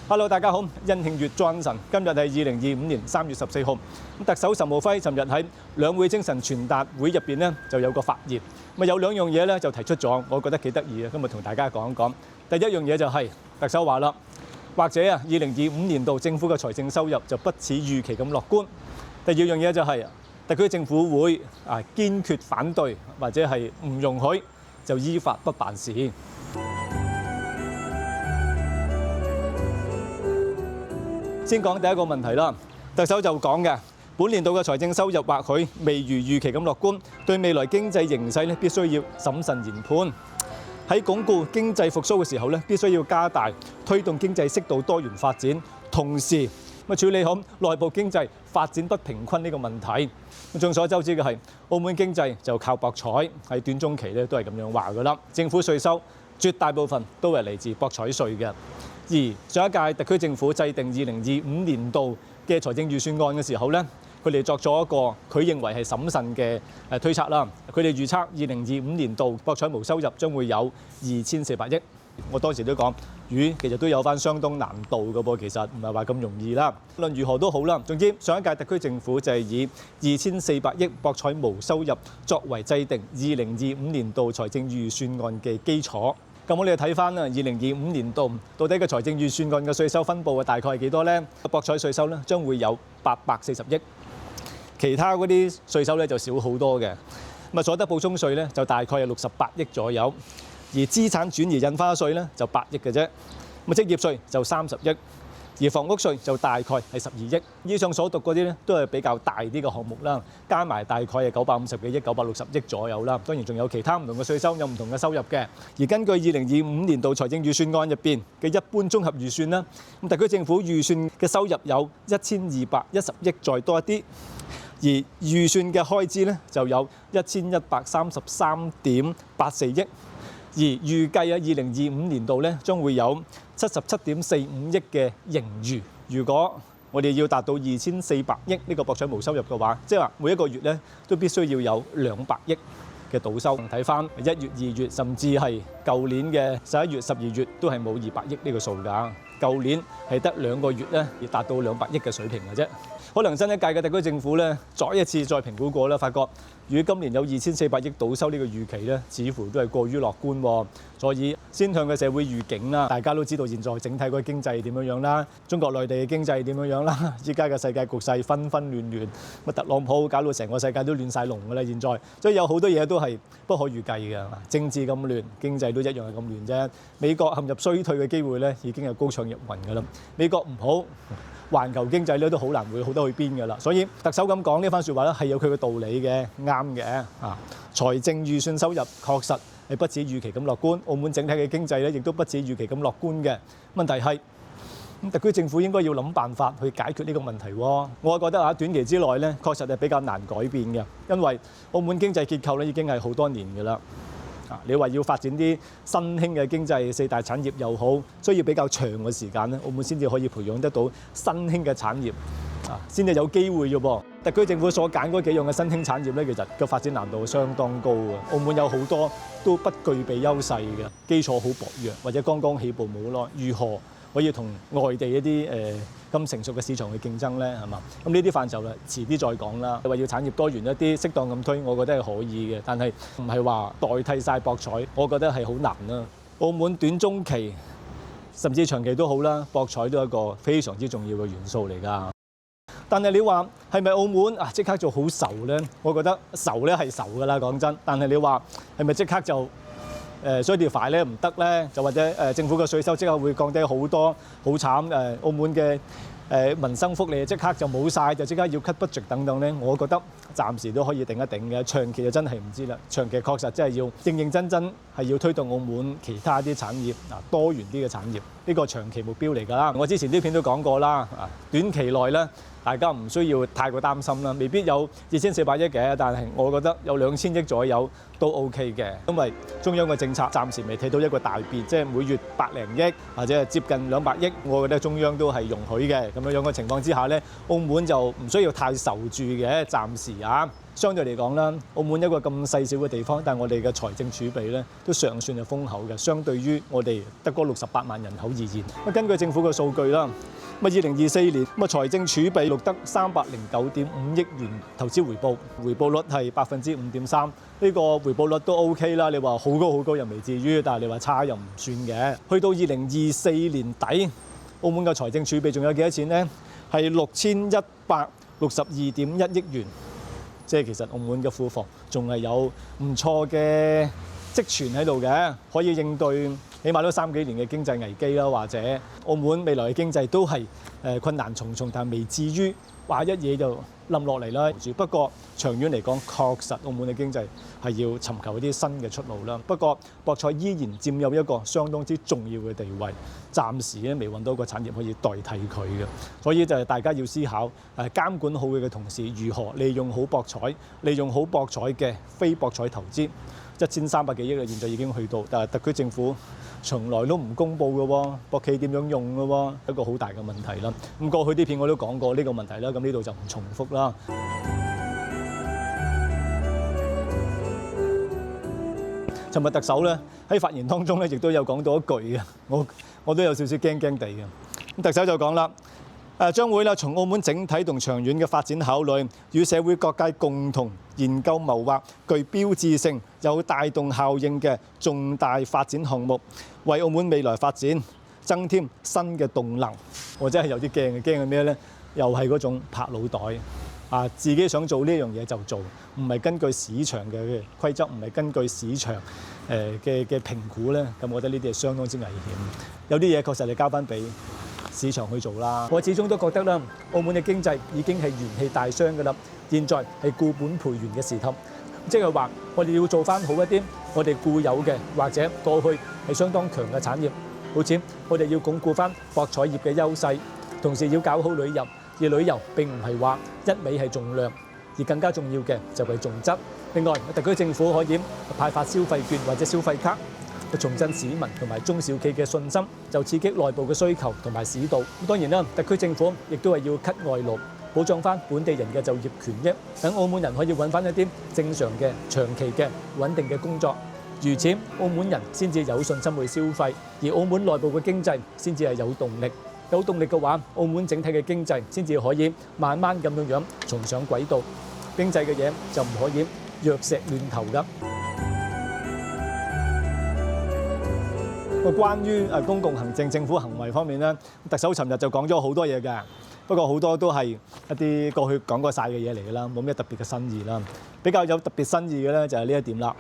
Hello， 大家好，恩慶月 Johnson， 今日係2025年3月14號。特首岑敖暉尋日喺兩會精神傳達會入邊咧就有個發言，有兩樣嘢咧就提出咗，我覺得幾得意嘅，今日同大家講一講。第一樣嘢就係特首話啦，或者2025年度政府嘅財政收入就不似預期咁樂觀。第二樣嘢就係特區政府會堅決反對或者係唔容許就依法不辦事。先講第一個問題啦，特首就講嘅，本年度嘅財政收入或許未如預期咁樂觀，對未來經濟形勢咧必須要審慎研判。喺鞏固經濟復甦嘅時候咧，必須要加大推動經濟適度多元發展，同時處理好內部經濟發展不平均呢個問題。眾所周知嘅係，澳門經濟就靠博彩，喺短中期咧都係咁樣話㗎啦。政府稅收絕大部分都係嚟自博彩稅嘅。而上一屆特區政府制定2025年度嘅財政預算案嘅時候咧，佢哋作咗一個佢認為係審慎嘅推測啦。佢哋預測2025年度博彩無收入將會有2400億。我當時都講，其實都有翻相當難度嘅噃，其實唔係話咁容易啦。無論如何都好啦，總之上一屆特區政府就係以2400億博彩無收入作為制定2025年度財政預算案嘅基礎。咁我哋睇翻啦，2025年度到底嘅財政預算案嘅稅收分佈大概係幾多呢？博彩稅收咧將會有840億，其他嗰啲稅收咧就少好多嘅。所得補充稅咧就大概係68億左右。而資產轉移印花稅咧就8億嘅啫，職業稅就30億，而房屋稅就大概係12億。以上所讀嗰啲咧都係比較大啲嘅項目啦，加埋大概係950幾億、960億左右啦。當然仲有其他唔同嘅稅收，有唔同嘅收入嘅。而根據2025年度財政預算案入邊嘅一般綜合預算啦，特區政府預算嘅收入有1210億再多一啲，而預算嘅開支咧就有1133.84億。而預計2025年度咧將會有77.45億嘅盈餘。如果我哋要達到2400億呢個博彩無收入嘅話，即係話每一個月咧都必須要有200億嘅賭收。睇翻1月、2月，甚至係舊年嘅11月、12月都係冇200億呢個數㗎。舊年係得2個月咧，而達到200億嘅水平嘅啫。可能新一屆嘅特區政府咧，再一次再評估過咧，發覺如果今年有2400億賭收呢個預期咧，似乎都係過於樂觀喎。所以先向嘅社會預警啦，大家都知道現在整體個經濟點樣啦，中國內地嘅經濟點樣啦，依家嘅世界局勢紛紛亂亂，特朗普搞到成個世界都亂晒龍㗎啦，現在，所以有好多嘢都係不可預計嘅。政治咁亂，經濟都一樣係咁亂啫。美國陷入衰退嘅機會咧，已經係高唱入雲㗎啦。美國唔好，環球經濟咧都好難會好得去邊㗎啦。所以特首咁講呢番説話咧係有佢嘅道理嘅，啱嘅。財政預算收入確實係不似預期咁樂觀，澳門整體嘅經濟咧亦都不似預期咁樂觀嘅。問題係特區政府應該要諗辦法去解決呢個問題喎。我覺得短期之內咧確實係比較難改變嘅，因為澳門經濟結構咧已經係好多年㗎啦。你話要發展啲新興嘅經濟4大產業又好，需要比較長嘅時間咧，澳門先至可以培養得到新興嘅產業，先至有機會嘅噃。特區政府所揀嗰幾樣嘅新興產業咧，其實個發展難度相當高嘅。澳門有好多都不具備優勢嘅，基礎好薄弱，或者剛剛起步冇耐，如何可以同外地一啲咁成熟嘅市場去競爭咧？係嘛？咁呢啲範疇啦，遲啲再講啦。你話要產業多元一啲，適當咁推，我覺得係可以嘅，但係唔係話代替晒博彩，我覺得係好難啦。澳門短中期甚至長期都好啦，博彩都係一個非常之重要嘅元素嚟㗎。但係你話係咪澳門即刻就好愁咧？我覺得愁咧係愁㗎啦，講真。但係你話係咪即刻就衰條快咧唔得咧？就或者政府嘅稅收即刻會降低好多，好慘澳門嘅民生福利即刻就冇晒，就即刻要 cut budget 等等咧。我覺得暫時都可以頂一頂嘅，長期就真係唔知啦。長期確實真係要認認真真係要推動澳門其他啲產業多元啲嘅產業，呢個長期目標嚟㗎啦。我之前啲片都講過啦，短期內咧。大家唔需要太過擔心啦，未必有2400億嘅，但係我覺得有2000億左右都 OK 嘅，因為中央嘅政策暫時未睇到一個大變，即係每月100零億或者係接近200億，我覺得中央都係容許嘅。咁樣嘅情況之下咧，澳門就唔需要太愁住嘅，暫時相對嚟講啦，澳門一個咁細小嘅地方，但係我哋嘅財政儲備咧都尚算係豐厚嘅，相對於我哋得嗰68萬人口而言。根據政府嘅數據啦，2024年財政儲備錄得309.5億元投資回報，回報率係5.3%，呢個回報率都 OK 啦。你話好高又未至於，但係你話差又唔算嘅。去到2024年底，澳門嘅財政儲備仲有幾多錢呢？係6162.1億元。即係其實澳門嘅庫房仲係有唔錯嘅積存喺度嘅，可以應對起碼都3幾年嘅經濟危機啦，或者澳門未來嘅經濟都係困難重重，但係未至於話一嘢就冧落嚟啦。不過長遠嚟講，確實澳門嘅經濟係要尋求一啲新嘅出路啦。不過博彩依然佔有一個相當之重要嘅地位，暫時咧未揾到一個產業可以代替佢嘅，所以就係大家要思考監管好佢嘅同時，如何利用好博彩，利用好博彩嘅非博彩投資。1300幾億嘅現在已經去到，但係特區政府從來都唔公佈嘅喎，博企點樣用嘅喎，一個好大嘅問題啦。咁過去啲片我都講過呢個問題啦，咁呢度就唔重複啦。尋日特首咧喺發言當中咧，亦都有講到一句嘅，我都有少少驚驚地嘅。咁特首就講啦。將會從澳門整體同長遠嘅發展考慮，與社會各界共同研究謀劃具標誌性、有帶動效應嘅重大發展項目，為澳門未來發展增添新嘅動能。我真係有啲驚嘅咩呢？又係嗰種拍腦袋自己想做呢樣嘢就做，唔係根據市場嘅規則，唔係根據市場嘅評估呢。咁我覺得呢啲係相當之危險。有啲嘢確實你交翻俾市場去做啦。我始終都覺得啦，澳門嘅經濟已經係元氣大傷㗎啦。現在係固本培元嘅時刻，即係話我哋要做翻好一啲我哋固有嘅或者過去係相當強嘅產業，好似我哋要鞏固翻博彩業嘅優勢，同時要搞好旅遊。而旅遊並唔係話一味係重量，而更加重要嘅就係重質。另外，特區政府可以派發消費券或者消費卡，重振市民同埋中小企嘅信心，就刺激內部嘅需求同埋市道。當然啦，特區政府亦都係要 cut 外勞，保障翻本地人嘅就業權益，等澳門人可以揾翻一啲正常嘅、長期嘅、穩定嘅工作。如此，澳門人先至有信心去消費，而澳門內部嘅經濟先至係有動力。有動力嘅話，澳門整體嘅經濟先至可以慢慢咁樣重上軌道。經濟嘅嘢就唔可以藥石亂投㗎。關於公共行政、政府行為方面咧，特首尋日就講咗好多嘢嘅，不過好多都係一啲過去講過晒嘅嘢嚟㗎啦，冇咩特別嘅新意啦。比較有特別新意嘅咧就係呢一點啦。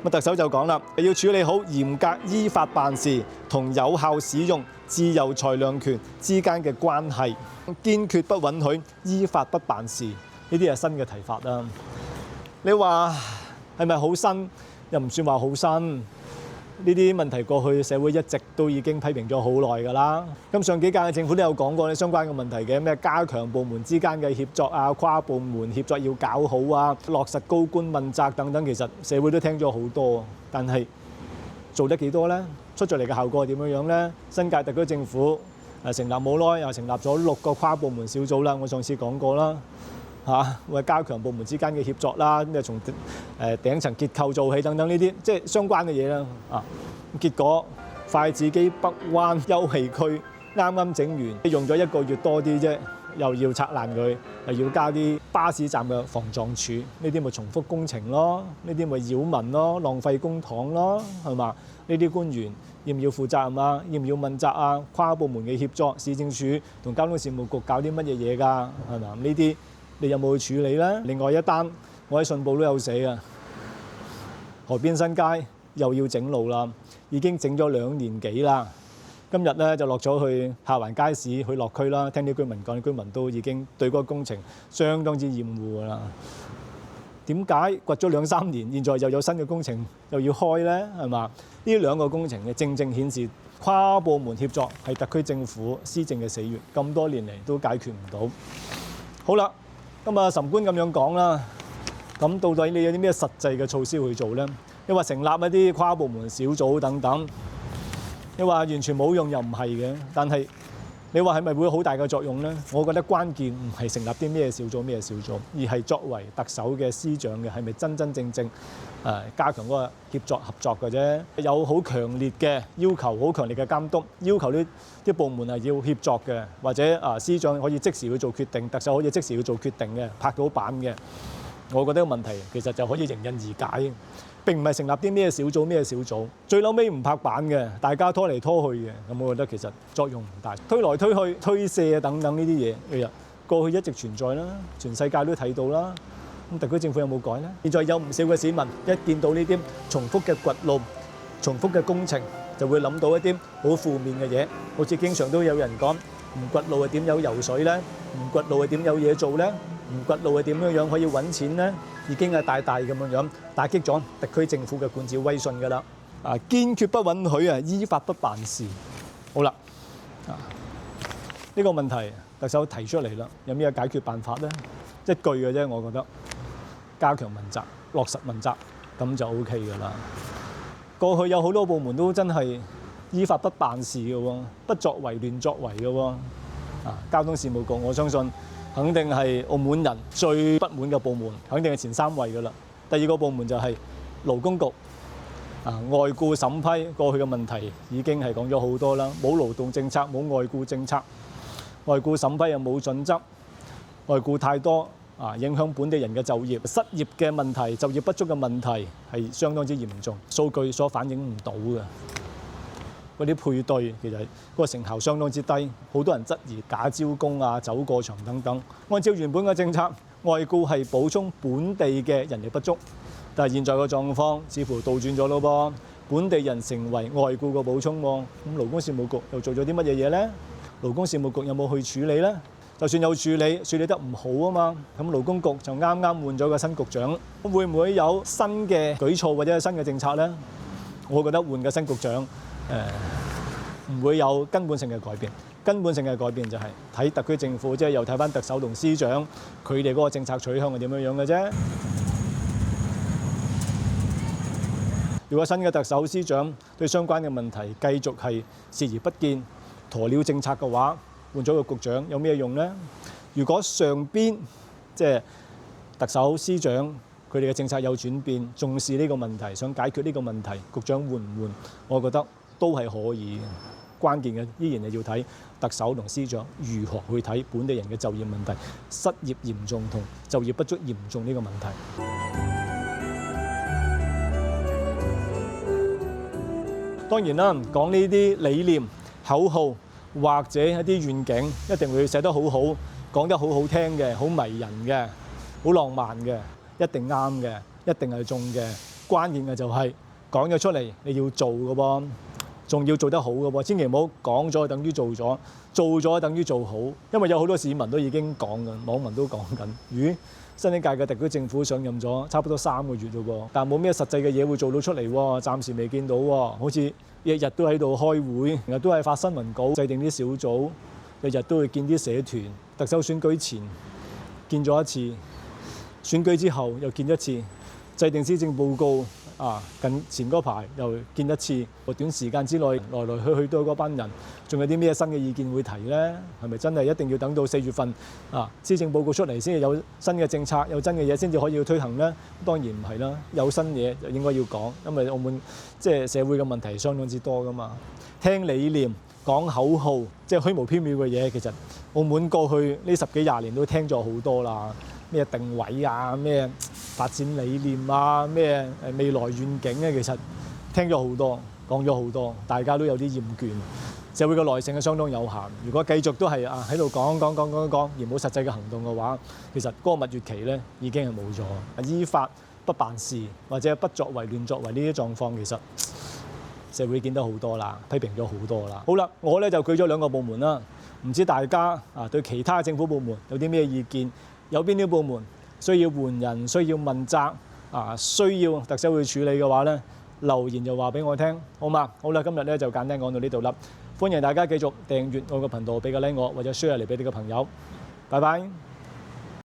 特首就講啦，要處理好嚴格依法辦事同有效使用自由裁量權之間嘅關係，堅決不允許依法不辦事。呢啲係新嘅提法啦。你話係咪好新？又唔算話好新。呢啲問題過去社會一直都已經批評咗好耐㗎啦。咁上幾屆嘅政府都有講過呢相關嘅問題嘅，咩加強部門之間嘅協作啊，跨部門協作要搞好啊，落實高官問責等等。其實社會都聽咗好多，但係做得幾多呢？出咗嚟嘅效果係點樣呢？新界特區政府成立冇耐，又成立咗6個跨部門小組啦。我上次講過啦。會加強部門之間嘅協作啦，咁就從頂層結構做起等等呢啲，即係相關嘅嘢啦。結果筷子基北灣休憩區啱啱整完，用咗1個月多啲啫，又要拆爛佢，又要加啲巴士站嘅防撞柱，呢啲咪重複工程咯，呢啲咪擾民咯，浪費公帑咯，係嘛？呢啲官員要唔要負責任啊？要唔要問責啊？跨部門嘅協作，市政署同交通事務局搞啲乜嘢嘢㗎？係嘛？呢啲你有冇去處理咧？另外一單，我喺信報都有寫嘅，河邊新街又要整路啦，已經整咗2年幾啦。今日咧就落咗去下環街市去落區啦，聽啲居民講，啲居民都已經對嗰個工程相當之厭惡㗎啦。點解掘咗2-3年，現在又有新嘅工程又要開咧？係嘛？呢2個工程嘅正顯示跨部門協作係特區政府施政嘅死穴，咁多年嚟都解決唔到。好啦。咁岑官咁樣講啦，咁到底你有啲咩實際嘅措施去做呢？你話成立一啲跨部門小組等等，你話完全冇用又唔係嘅，但係你話係咪會有好大嘅作用呢？我覺得關鍵唔係成立啲咩小組，而係作為特首嘅司長嘅係咪真正加強嗰個協作合作嘅啫。有好強烈嘅要求，好強烈嘅監督，要求呢啲部門係要協作嘅，或者司長可以即時去做決定，特首可以即時去做決定嘅，拍到板嘅。我覺得個問題其實就可以迎刃而解。並唔係成立啲咩小組，最嬲尾唔拍板嘅，大家拖嚟拖去嘅，咁我覺得其實作用唔大，推來推去、推卸啊等等呢啲嘢，其實過去一直存在啦，全世界都睇到啦。咁特區政府有冇改呢？現在有唔少嘅市民一見到呢啲重複嘅掘路、重複嘅工程，就會諗到一啲好負面嘅嘢，好似經常都有人講唔掘路係點有油水呢？唔掘路係點有嘢做呢？唔掘路係點樣可以揾錢呢？已經係大咁樣打擊咗特區政府嘅管治威信㗎啦。堅決不允許依法不辦事。好啦，呢個問題特首提出嚟啦，有咩解決辦法呢？一句嘅啫，我覺得加強問責，落實問責，咁就 OK 㗎啦。過去有好多部門都真係依法不辦事嘅喎，不作為亂作為嘅喎。交通事務局我相信肯定係澳門人最不滿嘅部門，肯定係前3位㗎啦。第2個部門就係勞工局，外僱審批過去嘅問題已經係講咗好多啦，冇勞動政策，冇外僱政策，外僱審批又冇準則，外僱太多，影響本地人嘅就業，失業嘅問題、就業不足嘅問題係相當之嚴重，數據所反映唔到嘅。嗰啲配對其實嗰個成效相當之低，好多人質疑假招工走過場等等。按照原本嘅政策，外僱係補充本地嘅人力不足，但係現在嘅狀況似乎倒轉咗咯噃，本地人成為外僱嘅補充喎。咁勞工事務局又做咗啲乜嘢嘢呢？勞工事務局有冇去處理呢？就算有處理得唔好啊嘛。咁勞工局就啱換咗個新局長，會唔會有新嘅舉措或者新嘅政策呢？我覺得換個新局長唔會有根本性嘅改變。根本性嘅改變就係睇特區政府，即係又睇返特首同司長佢哋嗰個政策取向係點樣嘅啫。如果新嘅特首司長對相關嘅問題繼續係視而不見、鴕鳥政策嘅話，換咗個局長有咩用呢？如果上邊即係特首司長佢哋嘅政策有轉變，重視呢個問題，想解決呢個問題，局長換唔換？我覺得都係可以嘅。關鍵嘅依然係要睇特首同司長如何去睇本地人嘅就業問題、失業嚴重同就業不足嚴重呢個問題。當然啦，講呢啲理念、口號或者一啲願景，一定會寫得好好，講得好好聽嘅、好迷人嘅、好浪漫嘅，一定啱嘅，一定係中嘅。關鍵嘅就係講咗出嚟，你要做嘅噃。仲要做得好嘅喎，千祈唔好講咗等於做咗，做咗等於做好。因為有好多市民都已經講緊，網民都講緊。咦，新一屆嘅特區政府上任咗差不多3個月嘞喎，但冇咩實際嘅嘢會做到出嚟喎，暫時未見到喎。好似日日都喺度開會，日日都係發新聞稿、制定啲小組，日日都會見啲社團。特首選舉前見咗一次，選舉之後又見一次，制定施政報告。近前嗰排又見一次，短時間之內來來去去都係嗰班人，仲有啲咩新嘅意見會提呢？係咪真係一定要等到4月份施政報告出嚟先至有新嘅政策、有真嘅嘢先至可以去推行呢？當然唔係啦，有新嘢就應該要講，因為澳門即係社會嘅問題相當之多噶嘛。聽理念、講口號，即係虛無縹緲嘅嘢，其實澳門過去呢10幾20年都聽咗好多啦。咩定位啊，咩發展理念啊，咩未來願景咧，其實聽咗好多，講咗好多，大家都有啲厭倦，社會嘅耐性係相當有限。如果繼續都係喺度講，而冇實際嘅行動嘅話，其實嗰個蜜月期咧已經係冇咗。依法不辦事或者不作為亂作為呢啲狀況，其實社會見得好多啦，批評咗好多啦。好啦，我咧就舉咗2個部門啦，唔知大家對其他政府部門有啲咩意見？有邊啲部門需要換人、需要問責需要特首去處理嘅話咧，留言就話俾我聽，好嘛？好啦，今日咧就簡單講到呢度啦。歡迎大家繼續訂閱我個頻道，俾個 like 我，或者 share 嚟俾你嘅朋友。拜拜。